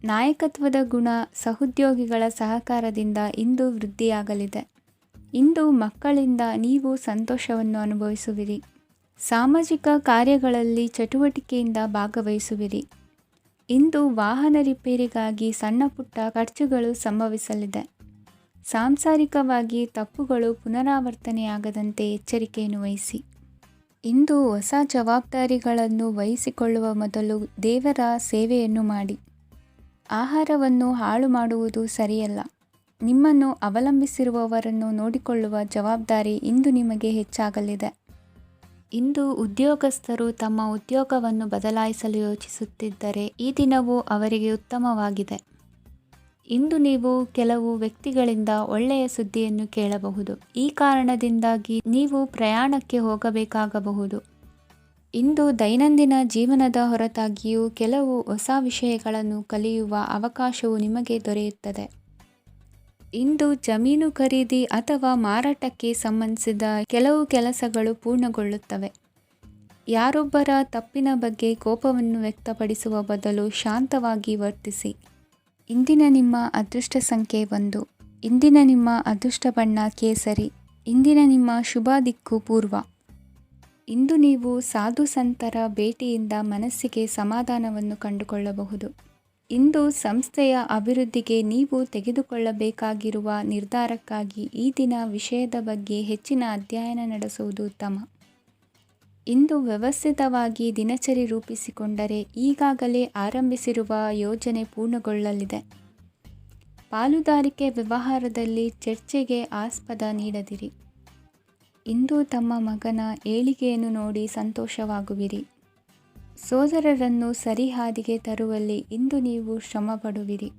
Speaker 1: ನಾಯಕತ್ವದ ಗುಣ, ಸಹೋದ್ಯೋಗಿಗಳ ಸಹಕಾರದಿಂದ ಇಂದು ವೃದ್ಧಿಯಾಗಲಿದೆ. ಇಂದು ಮಕ್ಕಳಿಂದ ನೀವು ಸಂತೋಷವನ್ನು ಅನುಭವಿಸುವಿರಿ. ಸಾಮಾಜಿಕ ಕಾರ್ಯಗಳಲ್ಲಿ ಚಟುವಟಿಕೆಯಿಂದ ಭಾಗವಹಿಸುವಿರಿ. ಇಂದು ವಾಹನ ರಿಪೇರಿಗಾಗಿ ಸಣ್ಣ ಪುಟ್ಟ ಖರ್ಚುಗಳು ಸಂಭವಿಸಲಿದೆ. ಸಾಂಸಾರಿಕವಾಗಿ ತಪ್ಪುಗಳು ಪುನರಾವರ್ತನೆಯಾಗದಂತೆ ಎಚ್ಚರಿಕೆಯನ್ನು ವಹಿಸಿ. ಇಂದು ಹೊಸ ಜವಾಬ್ದಾರಿಗಳನ್ನು ವಹಿಸಿಕೊಳ್ಳುವ ಮೊದಲು ದೇವರ ಸೇವೆಯನ್ನು ಮಾಡಿ. ಆಹಾರವನ್ನು ಹಾಳು ಮಾಡುವುದು ಸರಿಯಲ್ಲ. ನಿಮ್ಮನ್ನು ಅವಲಂಬಿಸಿರುವವರನ್ನು ನೋಡಿಕೊಳ್ಳುವ ಜವಾಬ್ದಾರಿ ಇಂದು ನಿಮಗೆ ಹೆಚ್ಚಾಗಲಿದೆ. ಇಂದು ಉದ್ಯೋಗಸ್ಥರು ತಮ್ಮ ಉದ್ಯೋಗವನ್ನು ಬದಲಾಯಿಸಲು ಯೋಚಿಸುತ್ತಿದ್ದರೆ ಈ ದಿನವೂ ಅವರಿಗೆ ಉತ್ತಮವಾಗಿದೆ. ಇಂದು ನೀವು ಕೆಲವು ವ್ಯಕ್ತಿಗಳಿಂದ ಒಳ್ಳೆಯ ಸುದ್ದಿಯನ್ನು ಕೇಳಬಹುದು. ಈ ಕಾರಣದಿಂದಾಗಿ ನೀವು ಪ್ರಯಾಣಕ್ಕೆ ಹೋಗಬೇಕಾಗಬಹುದು. ಇಂದು ದೈನಂದಿನ ಜೀವನದ ಹೊರತಾಗಿಯೂ ಕೆಲವು ಹೊಸ ವಿಷಯಗಳನ್ನು ಕಲಿಯುವ ಅವಕಾಶವು ನಿಮಗೆ ದೊರೆಯುತ್ತದೆ. ಇಂದು ಜಮೀನು ಖರೀದಿ ಅಥವಾ ಮಾರಾಟಕ್ಕೆ ಸಂಬಂಧಿಸಿದ ಕೆಲವು ಕೆಲಸಗಳು ಪೂರ್ಣಗೊಳ್ಳುತ್ತವೆ. ಯಾರೊಬ್ಬರ ತಪ್ಪಿನ ಬಗ್ಗೆ ಕೋಪವನ್ನು ವ್ಯಕ್ತಪಡಿಸುವ ಬದಲು ಶಾಂತವಾಗಿ ವರ್ತಿಸಿ. ಇಂದಿನ ನಿಮ್ಮ ಅದೃಷ್ಟ ಸಂಖ್ಯೆ 1. ಇಂದಿನ ನಿಮ್ಮ ಅದೃಷ್ಟ ಬಣ್ಣ ಕೇಸರಿ. ಇಂದಿನ ನಿಮ್ಮ ಶುಭ ದಿಕ್ಕು ಪೂರ್ವ. ಇಂದು ನೀವು ಸಾಧು ಸಂತರ ಭೇಟಿಯಿಂದ ಮನಸ್ಸಿಗೆ ಸಮಾಧಾನವನ್ನು ಕಂಡುಕೊಳ್ಳಬಹುದು. ಇಂದು ಸಂಸ್ಥೆಯ ಅಭಿವೃದ್ಧಿಗೆ ನೀವು ತೆಗೆದುಕೊಳ್ಳಬೇಕಾಗಿರುವ ನಿರ್ಧಾರಕ್ಕಾಗಿ ಈ ದಿನ ವಿಷಯದ ಬಗ್ಗೆ ಹೆಚ್ಚಿನ ಅಧ್ಯಯನ ನಡೆಸುವುದು ಉತ್ತಮ. ಇಂದು ವ್ಯವಸ್ಥಿತವಾಗಿ ದಿನಚರಿ ರೂಪಿಸಿಕೊಂಡರೆ ಈಗಾಗಲೇ ಆರಂಭಿಸಿರುವ ಯೋಜನೆ ಪೂರ್ಣಗೊಳ್ಳಲಿದೆ. ಪಾಲುದಾರಿಕೆ ವ್ಯವಹಾರದಲ್ಲಿ ಚರ್ಚೆಗೆ ಆಸ್ಪದ ನೀಡದಿರಿ. ಇಂದು ತಮ್ಮ ಮಗನ ಏಳಿಗೆಯನ್ನು ನೋಡಿ ಸಂತೋಷವಾಗುವಿರಿ. ಸೋದರರನ್ನು ಸರಿಹಾದಿಗೆ ತರುವಲ್ಲಿ ಇಂದು ನೀವು ಶ್ರಮಪಡುವಿರಿ.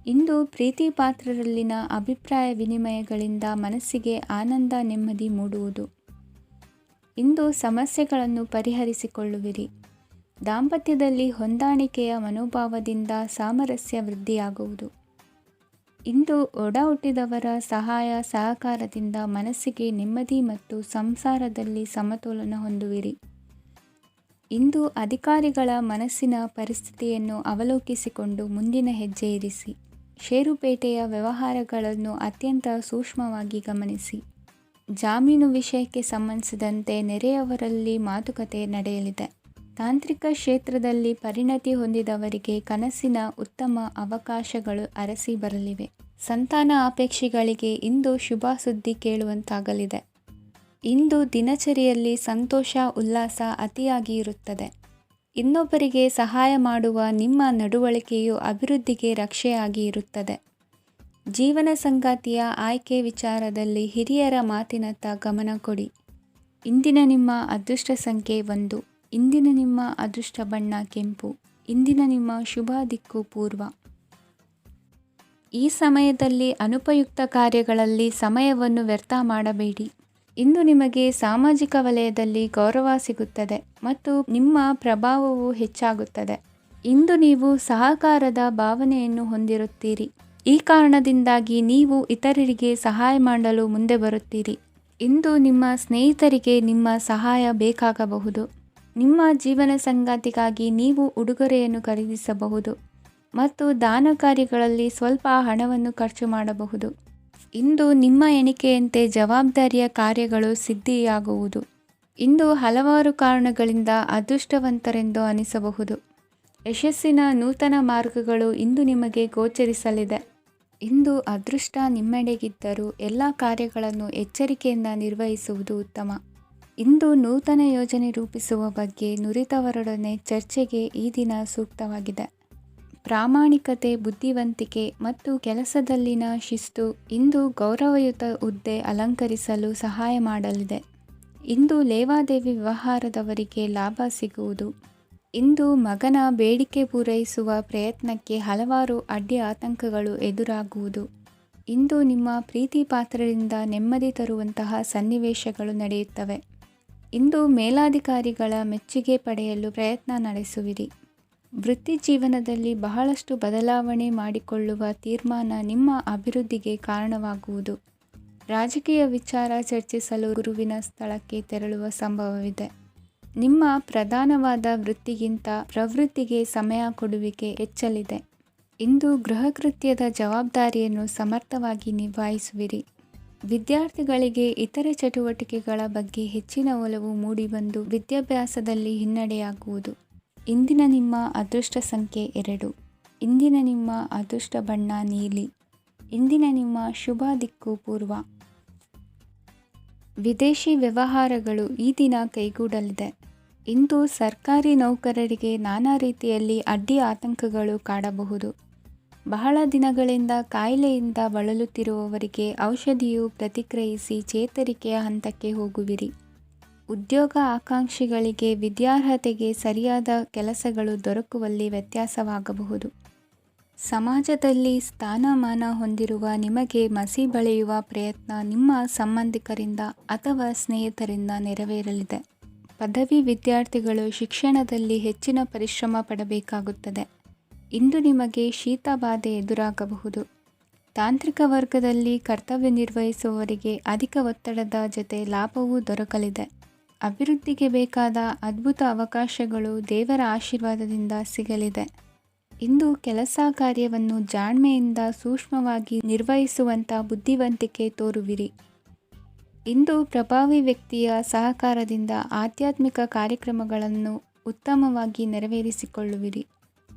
Speaker 1: ಇಂದು ಪ್ರೀತಿ ಪಾತ್ರರಲ್ಲಿನ ಅಭಿಪ್ರಾಯ ವಿನಿಮಯಗಳಿಂದ ಮನಸ್ಸಿಗೆ ಆನಂದ, ನೆಮ್ಮದಿ ಮೂಡುವುದು. ಇಂದು ಸಮಸ್ಯೆಗಳನ್ನು ಪರಿಹರಿಸಿಕೊಳ್ಳುವಿರಿ. ದಾಂಪತ್ಯದಲ್ಲಿ ಹೊಂದಾಣಿಕೆಯ ಮನೋಭಾವದಿಂದ ಸಾಮರಸ್ಯ ವೃದ್ಧಿಯಾಗುವುದು. ಇಂದು ಒಡ ಹುಟ್ಟಿದವರ ಸಹಾಯ ಸಹಕಾರದಿಂದ ಮನಸ್ಸಿಗೆ ನೆಮ್ಮದಿ ಮತ್ತು ಸಂಸಾರದಲ್ಲಿ ಸಮತೋಲನ ಹೊಂದುವಿರಿ. ಇಂದು ಅಧಿಕಾರಿಗಳ ಮನಸ್ಸಿನ ಪರಿಸ್ಥಿತಿಯನ್ನು ಅವಲೋಕಿಸಿಕೊಂಡು ಮುಂದಿನ ಹೆಜ್ಜೆ ಇರಿಸಿ. ಷೇರುಪೇಟೆಯ ವ್ಯವಹಾರಗಳನ್ನು ಅತ್ಯಂತ ಸೂಕ್ಷ್ಮವಾಗಿ ಗಮನಿಸಿ. ಜಾಮೀನು ವಿಷಯಕ್ಕೆ ಸಂಬಂಧಿಸಿದಂತೆ ನೆರೆಯವರಲ್ಲಿ ಮಾತುಕತೆ ನಡೆಯಲಿದೆ. ತಾಂತ್ರಿಕ ಕ್ಷೇತ್ರದಲ್ಲಿ ಪರಿಣತಿ ಹೊಂದಿದವರಿಗೆ ಕನಸಿನ ಉತ್ತಮ ಅವಕಾಶಗಳು ಅರಸಿ ಬರಲಿವೆ. ಸಂತಾನ ಅಪೇಕ್ಷಿಗಳಿಗೆ ಇಂದು ಶುಭ ಸುದ್ದಿ ಕೇಳುವಂತಾಗಲಿದೆ. ಇಂದು ದಿನಚರಿಯಲ್ಲಿ ಸಂತೋಷ ಉಲ್ಲಾಸ ಅತಿಯಾಗಿ ಇರುತ್ತದೆ. ಇನ್ನೊಬ್ಬರಿಗೆ ಸಹಾಯ ಮಾಡುವ ನಿಮ್ಮ ನಡವಳಿಕೆಯು ಅಭಿವೃದ್ಧಿಗೆ ರಕ್ಷೆಯಾಗಿ ಇರುತ್ತದೆ. ಜೀವನ ಸಂಗಾತಿಯ ಆಯ್ಕೆ ವಿಚಾರದಲ್ಲಿ ಹಿರಿಯರ ಮಾತಿನತ್ತ ಗಮನ ಕೊಡಿ. ಇಂದಿನ ನಿಮ್ಮ ಅದೃಷ್ಟ ಸಂಖ್ಯೆ 1. ಇಂದಿನ ನಿಮ್ಮ ಅದೃಷ್ಟ ಬಣ್ಣ ಕೆಂಪು. ಇಂದಿನ ನಿಮ್ಮ ಶುಭ ದಿಕ್ಕು ಪೂರ್ವ. ಈ ಸಮಯದಲ್ಲಿ ಅನುಪಯುಕ್ತ ಕಾರ್ಯಗಳಲ್ಲಿ ಸಮಯವನ್ನು ವ್ಯರ್ಥ ಮಾಡಬೇಡಿ. ಇಂದು ನಿಮಗೆ ಸಾಮಾಜಿಕ ವಲಯದಲ್ಲಿ ಗೌರವ ಸಿಗುತ್ತದೆ ಮತ್ತು ನಿಮ್ಮ ಪ್ರಭಾವವು ಹೆಚ್ಚಾಗುತ್ತದೆ. ಇಂದು ನೀವು ಸಹಕಾರದ ಭಾವನೆಯನ್ನು ಹೊಂದಿರುತ್ತೀರಿ. ಈ ಕಾರಣದಿಂದಾಗಿ ನೀವು ಇತರರಿಗೆ ಸಹಾಯ ಮಾಡಲು ಮುಂದೆ ಬರುತ್ತೀರಿ. ಇಂದು ನಿಮ್ಮ ಸ್ನೇಹಿತರಿಗೆ ನಿಮ್ಮ ಸಹಾಯ ಬೇಕಾಗಬಹುದು. ನಿಮ್ಮ ಜೀವನ ಸಂಗಾತಿಗಾಗಿ ನೀವು ಉಡುಗೊರೆಯನ್ನು ಖರೀದಿಸಬಹುದು ಮತ್ತು ದಾನ ಕಾರ್ಯಗಳಲ್ಲಿ ಸ್ವಲ್ಪ ಹಣವನ್ನು ಖರ್ಚು ಮಾಡಬಹುದು. ಇಂದು ನಿಮ್ಮ ಎಣಿಕೆಯಂತೆ ಜವಾಬ್ದಾರಿಯ ಕಾರ್ಯಗಳು ಸಿದ್ಧಿಯಾಗುವುದು. ಇಂದು ಹಲವಾರು ಕಾರಣಗಳಿಂದ ಅದೃಷ್ಟವಂತರೆಂದು ಅನಿಸಬಹುದು. ಯಶಸ್ಸಿನ ನೂತನ ಮಾರ್ಗಗಳು ಇಂದು ನಿಮಗೆ ಗೋಚರಿಸಲಿದೆ. ಇಂದು ಅದೃಷ್ಟ ನಿಮ್ಮೆಡೆಗಿದ್ದರೂ ಎಲ್ಲ ಕಾರ್ಯಗಳನ್ನು ಎಚ್ಚರಿಕೆಯಿಂದ ನಿರ್ವಹಿಸುವುದು ಉತ್ತಮ. ಇಂದು ನೂತನ ಯೋಜನೆ ರೂಪಿಸುವ ಬಗ್ಗೆ ನುರಿತವರೊಡನೆ ಚರ್ಚೆಗೆ ಈ ದಿನ ಸೂಕ್ತವಾಗಿದೆ. ಪ್ರಾಮಾಣಿಕತೆ, ಬುದ್ಧಿವಂತಿಕೆ ಮತ್ತು ಕೆಲಸದಲ್ಲಿನ ಶಿಸ್ತು ಇಂದು ಗೌರವಯುತ ಹುದ್ದೆ ಅಲಂಕರಿಸಲು ಸಹಾಯ ಮಾಡಲಿದೆ. ಇಂದು ಲೇವಾದೇವಿ ವ್ಯವಹಾರದವರಿಗೆ ಲಾಭ ಸಿಗುವುದು. ಇಂದು ಮಗನ ಬೇಡಿಕೆ ಪೂರೈಸುವ ಪ್ರಯತ್ನಕ್ಕೆ ಹಲವಾರು ಅಡ್ಡಿ ಆತಂಕಗಳು ಎದುರಾಗುವುದು. ಇಂದು ನಿಮ್ಮ ಪ್ರೀತಿ ಪಾತ್ರರಿಂದ ನೆಮ್ಮದಿ ತರುವಂತಹ ಸನ್ನಿವೇಶಗಳು ನಡೆಯುತ್ತವೆ. ಇಂದು ಮೇಲಾಧಿಕಾರಿಗಳ ಮೆಚ್ಚುಗೆ ಪಡೆಯಲು ಪ್ರಯತ್ನ ನಡೆಸುವಿರಿ. ವೃತ್ತಿ ಜೀವನದಲ್ಲಿ ಬಹಳಷ್ಟು ಬದಲಾವಣೆ ಮಾಡಿಕೊಳ್ಳುವ ತೀರ್ಮಾನ ನಿಮ್ಮ ಅಭಿವೃದ್ಧಿಗೆ ಕಾರಣವಾಗುವುದು. ರಾಜಕೀಯ ವಿಚಾರ ಚರ್ಚಿಸಲು ಗುರುವಿನ ಸ್ಥಳಕ್ಕೆ ತೆರಳುವ ಸಂಭವವಿದೆ. ನಿಮ್ಮ ಪ್ರಧಾನವಾದ ವೃತ್ತಿಗಿಂತ ಪ್ರವೃತ್ತಿಗೆ ಸಮಯ ಕೊಡುವಿಕೆ ಹೆಚ್ಚಲಿದೆ. ಇಂದು ಗೃಹ ಕೃತ್ಯದ ಜವಾಬ್ದಾರಿಯನ್ನು ಸಮರ್ಥವಾಗಿ ನಿಭಾಯಿಸುವಿರಿ. ವಿದ್ಯಾರ್ಥಿಗಳಿಗೆ ಇತರೆ ಚಟುವಟಿಕೆಗಳ ಬಗ್ಗೆ ಹೆಚ್ಚಿನ ಒಲವು ಮೂಡಿಬಂದು ವಿದ್ಯಾಭ್ಯಾಸದಲ್ಲಿ ಹಿನ್ನಡೆಯಾಗುವುದು. ಇಂದಿನ ನಿಮ್ಮ ಅದೃಷ್ಟ ಸಂಖ್ಯೆ 2. ಇಂದಿನ ನಿಮ್ಮ ಅದೃಷ್ಟ ಬಣ್ಣ ನೀಲಿ. ಇಂದಿನ ನಿಮ್ಮ ಶುಭ ದಿಕ್ಕು ಪೂರ್ವ. ವಿದೇಶಿ ವ್ಯವಹಾರಗಳು ಈ ದಿನ ಕೈಗೂಡಲಿದೆ. ಇಂದು ಸರ್ಕಾರಿ ನೌಕರರಿಗೆ ನಾನಾ ರೀತಿಯಲ್ಲಿ ಅಡ್ಡಿ ಆತಂಕಗಳು ಕಾಡಬಹುದು. ಬಹಳ ದಿನಗಳಿಂದ ಕಾಯಿಲೆಯಿಂದ ಬಳಲುತ್ತಿರುವವರಿಗೆ ಔಷಧಿಯು ಪ್ರತಿಕ್ರಿಯಿಸಿ ಚೇತರಿಕೆಯ ಹಂತಕ್ಕೆ ಹೋಗುವಿರಿ. ಉದ್ಯೋಗ ಆಕಾಂಕ್ಷಿಗಳಿಗೆ ವಿದ್ಯಾರ್ಹತೆಗೆ ಸರಿಯಾದ ಕೆಲಸಗಳು ದೊರಕುವಲ್ಲಿ ವ್ಯತ್ಯಾಸವಾಗಬಹುದು. ಸಮಾಜದಲ್ಲಿ ಸ್ಥಾನಮಾನ ಹೊಂದಿರುವ ನಿಮಗೆ ಮಸಿ ಬಳಿಯುವ ಪ್ರಯತ್ನ ನಿಮ್ಮ ಸಂಬಂಧಿಕರಿಂದ ಅಥವಾ ಸ್ನೇಹಿತರಿಂದ ನೆರವೇರಲಿದೆ. ಪದವಿ ವಿದ್ಯಾರ್ಥಿಗಳು ಶಿಕ್ಷಣದಲ್ಲಿ ಹೆಚ್ಚಿನ ಪರಿಶ್ರಮ ಪಡಬೇಕಾಗುತ್ತದೆ. ಇಂದು ನಿಮಗೆ ಶೀತ ಬಾಧೆ ಎದುರಾಗಬಹುದು. ತಾಂತ್ರಿಕ ವರ್ಗದಲ್ಲಿ ಕರ್ತವ್ಯ ನಿರ್ವಹಿಸುವವರಿಗೆ ಅಧಿಕ ಒತ್ತಡದ ಜೊತೆ ಲಾಭವೂ ದೊರಕಲಿದೆ. ಅಭಿವೃದ್ಧಿಗೆ ಬೇಕಾದ ಅದ್ಭುತ ಅವಕಾಶಗಳು ದೇವರ ಆಶೀರ್ವಾದದಿಂದ ಸಿಗಲಿದೆ. ಇಂದು ಕೆಲಸ ಕಾರ್ಯವನ್ನು ಜಾಣ್ಮೆಯಿಂದ ಸೂಕ್ಷ್ಮವಾಗಿ ನಿರ್ವಹಿಸುವಂಥ ಬುದ್ಧಿವಂತಿಕೆ ತೋರುವಿರಿ. ಇಂದು ಪ್ರಭಾವಿ ವ್ಯಕ್ತಿಯ ಸಹಕಾರದಿಂದ ಆಧ್ಯಾತ್ಮಿಕ ಕಾರ್ಯಕ್ರಮಗಳನ್ನು ಉತ್ತಮವಾಗಿ ನೆರವೇರಿಸಿಕೊಳ್ಳುವಿರಿ.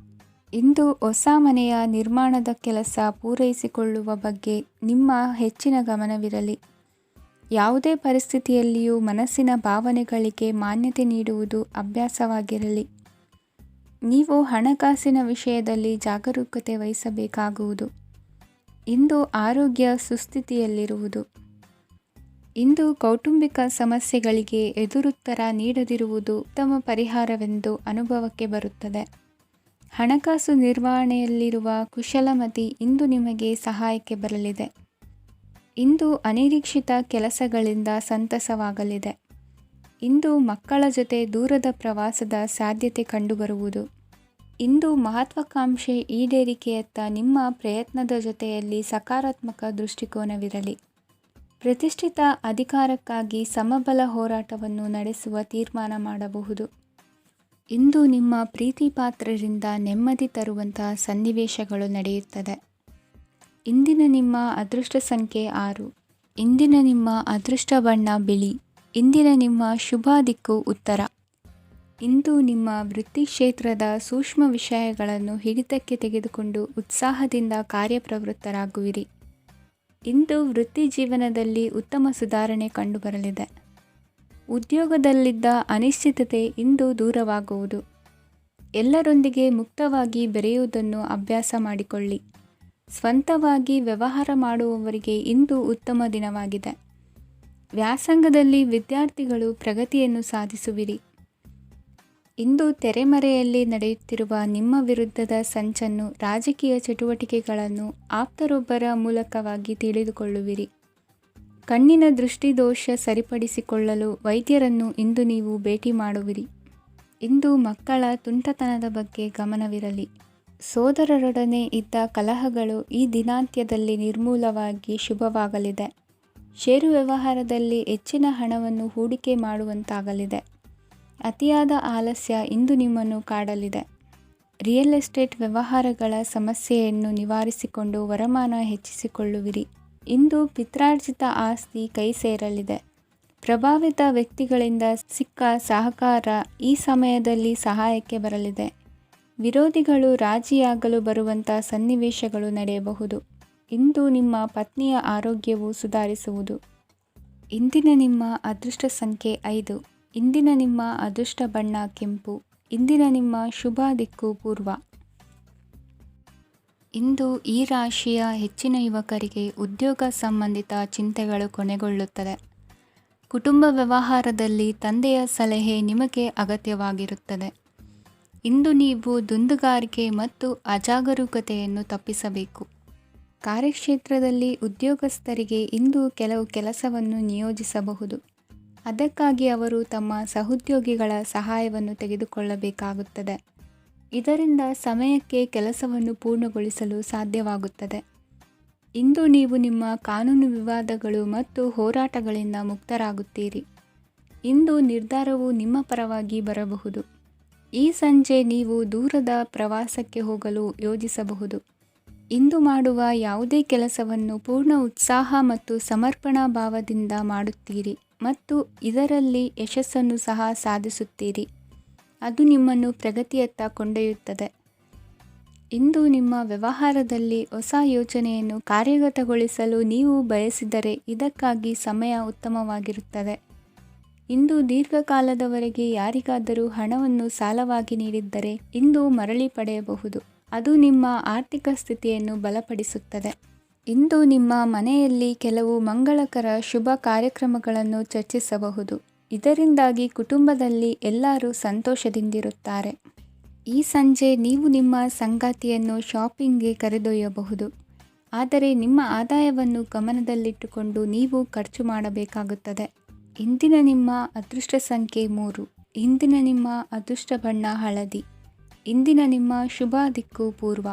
Speaker 1: ಇಂದು ಹೊಸ ಮನೆಯ ನಿರ್ಮಾಣದ ಕೆಲಸ ಪೂರೈಸಿಕೊಳ್ಳುವ ಬಗ್ಗೆ ನಿಮ್ಮ ಹೆಚ್ಚಿನ ಗಮನವಿರಲಿ. ಯಾವುದೇ ಪರಿಸ್ಥಿತಿಯಲ್ಲಿಯೂ ಮನಸ್ಸಿನ ಭಾವನೆಗಳಿಗೆ ಮಾನ್ಯತೆ ನೀಡುವುದು ಅಭ್ಯಾಸವಾಗಿರಲಿ. ನೀವು ಹಣಕಾಸಿನ ವಿಷಯದಲ್ಲಿ ಜಾಗರೂಕತೆ ವಹಿಸಬೇಕಾಗುವುದು. ಇಂದು ಆರೋಗ್ಯ ಸುಸ್ಥಿತಿಯಲ್ಲಿರುವುದು. ಇಂದು ಕೌಟುಂಬಿಕ ಸಮಸ್ಯೆಗಳಿಗೆ ಎದುರುತ್ತರ ನೀಡದಿರುವುದು ಉತ್ತಮ ಪರಿಹಾರವೆಂದು ಅನುಭವಕ್ಕೆ ಬರುತ್ತದೆ. ಹಣಕಾಸು ನಿರ್ವಹಣೆಯಲ್ಲಿರುವ ಕುಶಲಮತಿ ಇಂದು ನಿಮಗೆ ಸಹಾಯಕ್ಕೆ ಬರಲಿದೆ. ಇಂದು ಅನಿರೀಕ್ಷಿತ ಕೆಲಸಗಳಿಂದ ಸಂತಸವಾಗಲಿದೆ. ಇಂದು ಮಕ್ಕಳ ಜೊತೆ ದೂರದ ಪ್ರವಾಸದ ಸಾಧ್ಯತೆ ಕಂಡುಬರುವುದು. ಇಂದು ಮಹತ್ವಾಕಾಂಕ್ಷೆ ಈಡೇರಿಕೆಯತ್ತ ನಿಮ್ಮ ಪ್ರಯತ್ನದ ಜೊತೆಯಲ್ಲಿ ಸಕಾರಾತ್ಮಕ ದೃಷ್ಟಿಕೋನವಿರಲಿ. ಪ್ರತಿಷ್ಠಿತ ಅಧಿಕಾರಕ್ಕಾಗಿ ಸಮಬಲ ಹೋರಾಟವನ್ನು ನಡೆಸುವ ತೀರ್ಮಾನ ಮಾಡಬಹುದು. ಇಂದು ನಿಮ್ಮ ಪ್ರೀತಿ ಪಾತ್ರರಿಂದ ನೆಮ್ಮದಿ ತರುವಂತಹ ಸನ್ನಿವೇಶಗಳು ನಡೆಯುತ್ತದೆ. ಇಂದಿನ ನಿಮ್ಮ ಅದೃಷ್ಟ ಸಂಖ್ಯೆ 6. ಇಂದಿನ ನಿಮ್ಮ ಅದೃಷ್ಟ ಬಣ್ಣ ಬಿಳಿ. ಇಂದಿನ ನಿಮ್ಮ ಶುಭ ದಿಕ್ಕು ಉತ್ತರ. ಇಂದು ನಿಮ್ಮ ವೃತ್ತಿ ಕ್ಷೇತ್ರದ ಸೂಕ್ಷ್ಮ ವಿಷಯಗಳನ್ನು ಹಿಡಿತಕ್ಕೆ ತೆಗೆದುಕೊಂಡು ಉತ್ಸಾಹದಿಂದ ಕಾರ್ಯಪ್ರವೃತ್ತರಾಗುವಿರಿ. ಇಂದು ವೃತ್ತಿ ಜೀವನದಲ್ಲಿ ಉತ್ತಮ ಸುಧಾರಣೆ ಕಂಡುಬರಲಿದೆ. ಉದ್ಯೋಗದಲ್ಲಿದ್ದ ಅನಿಶ್ಚಿತತೆ ಇಂದು ದೂರವಾಗುವುದು. ಎಲ್ಲರೊಂದಿಗೆ ಮುಕ್ತವಾಗಿ ಬೆರೆಯುವುದನ್ನು ಅಭ್ಯಾಸ ಮಾಡಿಕೊಳ್ಳಿ. ಸ್ವಂತವಾಗಿ ವ್ಯವಹಾರ ಮಾಡುವವರಿಗೆ ಇಂದು ಉತ್ತಮ ದಿನವಾಗಿದೆ. ವ್ಯಾಸಂಗದಲ್ಲಿ ವಿದ್ಯಾರ್ಥಿಗಳು ಪ್ರಗತಿಯನ್ನು ಸಾಧಿಸುವಿರಿ. ಇಂದು ತೆರೆಮರೆಯಲ್ಲಿ ನಡೆಯುತ್ತಿರುವ ನಿಮ್ಮ ವಿರುದ್ಧದ ಸಂಚನ್ನು, ರಾಜಕೀಯ ಚಟುವಟಿಕೆಗಳನ್ನು ಆಪ್ತರೊಬ್ಬರ ಮೂಲಕವಾಗಿ ತಿಳಿದುಕೊಳ್ಳುವಿರಿ. ಕಣ್ಣಿನ ದೃಷ್ಟಿದೋಷ ಸರಿಪಡಿಸಿಕೊಳ್ಳಲು ವೈದ್ಯರನ್ನು ಇಂದು ನೀವು ಭೇಟಿ ಮಾಡುವಿರಿ. ಇಂದು ಮಕ್ಕಳ ತುಂಟತನದ ಬಗ್ಗೆ ಗಮನವಿರಲಿ. ಸೋದರರೊಡನೆ ಇದ್ದ ಕಲಹಗಳು ಈ ದಿನಾಂತ್ಯದಲ್ಲಿ ನಿರ್ಮೂಲವಾಗಿ ಶುಭವಾಗಲಿದೆ. ಷೇರು ವ್ಯವಹಾರದಲ್ಲಿ ಹೆಚ್ಚಿನ ಹಣವನ್ನು ಹೂಡಿಕೆ ಮಾಡುವಂತಾಗಲಿದೆ. ಅತಿಯಾದ ಆಲಸ್ಯ ಇಂದು ನಿಮ್ಮನ್ನು ಕಾಡಲಿದೆ. ರಿಯಲ್ ಎಸ್ಟೇಟ್ ವ್ಯವಹಾರಗಳ ಸಮಸ್ಯೆಯನ್ನು ನಿವಾರಿಸಿಕೊಂಡು ವರಮಾನ ಹೆಚ್ಚಿಸಿಕೊಳ್ಳುವಿರಿ. ಇಂದು ಪಿತ್ರಾರ್ಜಿತ ಆಸ್ತಿ ಕೈ ಸೇರಲಿದೆ. ಪ್ರಭಾವಿತ ವ್ಯಕ್ತಿಗಳಿಂದ ಸಿಕ್ಕ ಸಹಕಾರ ಈ ಸಮಯದಲ್ಲಿ ಸಹಾಯಕ್ಕೆ ಬರಲಿದೆ. ವಿರೋಧಿಗಳು ರಾಜಿಯಾಗಲು ಬರುವಂಥ ಸನ್ನಿವೇಶಗಳು ನಡೆಯಬಹುದು. ಇಂದು ನಿಮ್ಮ ಪತ್ನಿಯ ಆರೋಗ್ಯವು ಸುಧಾರಿಸುವುದು. ಇಂದಿನ ನಿಮ್ಮ ಅದೃಷ್ಟ ಸಂಖ್ಯೆ 5. ಇಂದಿನ ನಿಮ್ಮ ಅದೃಷ್ಟ ಬಣ್ಣ ಕೆಂಪು. ಇಂದಿನ ನಿಮ್ಮ ಶುಭ ದಿಕ್ಕು ಪೂರ್ವ. ಇಂದು ಈ ರಾಶಿಯ ಹೆಚ್ಚಿನ ಯುವಕರಿಗೆ ಉದ್ಯೋಗ ಸಂಬಂಧಿತ ಚಿಂತೆಗಳು ಕೊನೆಗೊಳ್ಳುತ್ತದೆ. ಕುಟುಂಬ ವ್ಯವಹಾರದಲ್ಲಿ ತಂದೆಯ ಸಲಹೆ ನಿಮಗೆ ಅಗತ್ಯವಾಗಿರುತ್ತದೆ. ಇಂದು ನೀವು ದುಂದುಗಾರಿಕೆ ಮತ್ತು ಅಜಾಗರೂಕತೆಯನ್ನು ತಪ್ಪಿಸಬೇಕು. ಕಾರ್ಯಕ್ಷೇತ್ರದಲ್ಲಿ ಉದ್ಯೋಗಸ್ಥರಿಗೆ ಇಂದು ಕೆಲವು ಕೆಲಸವನ್ನು ನಿಯೋಜಿಸಬಹುದು. ಅದಕ್ಕಾಗಿ ಅವರು ತಮ್ಮ ಸಹೋದ್ಯೋಗಿಗಳ ಸಹಾಯವನ್ನು ತೆಗೆದುಕೊಳ್ಳಬೇಕಾಗುತ್ತದೆ. ಇದರಿಂದ ಸಮಯಕ್ಕೆ ಕೆಲಸವನ್ನು ಪೂರ್ಣಗೊಳಿಸಲು ಸಾಧ್ಯವಾಗುತ್ತದೆ. ಇಂದು ನೀವು ನಿಮ್ಮ ಕಾನೂನು ವಿವಾದಗಳು ಮತ್ತು ಹೋರಾಟಗಳಿಂದ ಮುಕ್ತರಾಗುತ್ತೀರಿ. ಇಂದು ನಿರ್ಧಾರವು ನಿಮ್ಮ ಪರವಾಗಿ ಬರಬಹುದು. ಈ ಸಂಜೆ ನೀವು ದೂರದ ಪ್ರವಾಸಕ್ಕೆ ಹೋಗಲು ಯೋಜಿಸಬಹುದು. ಇಂದು ಮಾಡುವ ಯಾವುದೇ ಕೆಲಸವನ್ನು ಪೂರ್ಣ ಉತ್ಸಾಹ ಮತ್ತು ಸಮರ್ಪಣಾ ಭಾವದಿಂದ ಮಾಡುತ್ತೀರಿ ಮತ್ತು ಇದರಲ್ಲಿ ಯಶಸ್ಸನ್ನು ಸಹ ಸಾಧಿಸುತ್ತೀರಿ. ಅದು ನಿಮ್ಮನ್ನು ಪ್ರಗತಿಯತ್ತ ಕೊಂಡೊಯ್ಯುತ್ತದೆ. ಇಂದು ನಿಮ್ಮ ವ್ಯವಹಾರದಲ್ಲಿ ಹೊಸ ಯೋಜನೆಯನ್ನು ಕಾರ್ಯಗತಗೊಳಿಸಲು ನೀವು ಬಯಸಿದರೆ ಇದಕ್ಕಾಗಿ ಸಮಯ ಉತ್ತಮವಾಗಿರುತ್ತದೆ. ಇಂದು ದೀರ್ಘಕಾಲದವರೆಗೆ ಯಾರಿಗಾದರೂ ಹಣವನ್ನು ಸಾಲವಾಗಿ ನೀಡಿದ್ದರೆ ಇಂದು ಮರಳಿ ಪಡೆಯಬಹುದು. ಅದು ನಿಮ್ಮ ಆರ್ಥಿಕ ಸ್ಥಿತಿಯನ್ನು ಬಲಪಡಿಸುತ್ತದೆ. ಇಂದು ನಿಮ್ಮ ಮನೆಯಲ್ಲಿ ಕೆಲವು ಮಂಗಳಕರ ಶುಭ ಕಾರ್ಯಕ್ರಮಗಳನ್ನು ಚರ್ಚಿಸಬಹುದು. ಇದರಿಂದಾಗಿ ಕುಟುಂಬದಲ್ಲಿ ಎಲ್ಲರೂ ಸಂತೋಷದಿಂದಿರುತ್ತಾರೆ. ಈ ಸಂಜೆ ನೀವು ನಿಮ್ಮ ಸಂಗಾತಿಯನ್ನು ಶಾಪಿಂಗ್ಗೆ ಕರೆದೊಯ್ಯಬಹುದು. ಆದರೆ ನಿಮ್ಮ ಆದಾಯವನ್ನು ಗಮನದಲ್ಲಿಟ್ಟುಕೊಂಡು ನೀವು ಖರ್ಚು ಮಾಡಬೇಕಾಗುತ್ತದೆ. ಇಂದಿನ ನಿಮ್ಮ ಅದೃಷ್ಟ ಸಂಖ್ಯೆ 3. ಇಂದಿನ ನಿಮ್ಮ ಅದೃಷ್ಟ ಬಣ್ಣ ಹಳದಿ. ಇಂದಿನ ನಿಮ್ಮ ಶುಭ ದಿಕ್ಕು ಪೂರ್ವ.